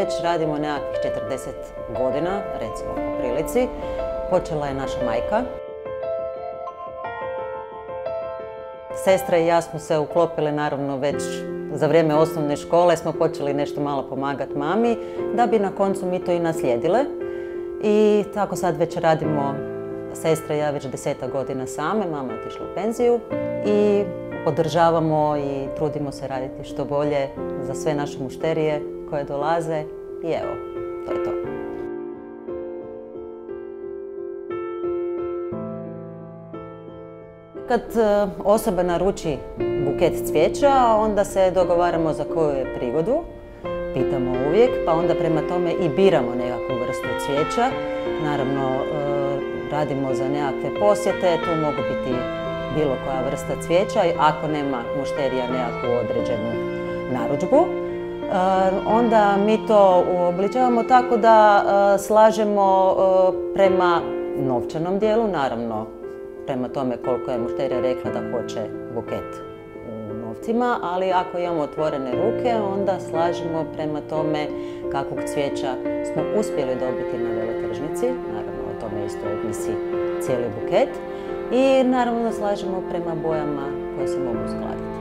već radimo nekakvih 40 godina, recimo po prilici. Počela je naša majka. Sestra i ja smo se uklopile naravno već za vrijeme osnovne škole, smo počeli nešto malo pomagati mami, da bi na koncu mi to i naslijedile. I tako sad već radimo, sestra i ja, već 10 godina same, mama je otišla u penziju i podržavamo i trudimo se raditi što bolje za sve naše mušterije koje dolaze i evo, to je to. Kad osoba naruči buket cvijeća, onda se dogovaramo za koju je prigodu, pitamo uvijek, pa onda prema tome i biramo nekakvu vrstu cvijeća. Naravno, radimo za nekakve posjete, tu mogu biti bilo koja vrsta cvijeća, ako nema mušterija nekakvu određenu narudžbu. Onda mi to uobličavamo tako da slažemo prema novčanom dijelu, naravno prema tome koliko je mušterija rekla da hoće buket u novcima, ali ako imamo otvorene ruke, onda slažemo prema tome kakvog cvijeća smo uspjeli dobiti na veletržnici, naravno o tome isto ovisi cijeli buket, i naravno slažemo prema bojama koje se mogu uskladiti.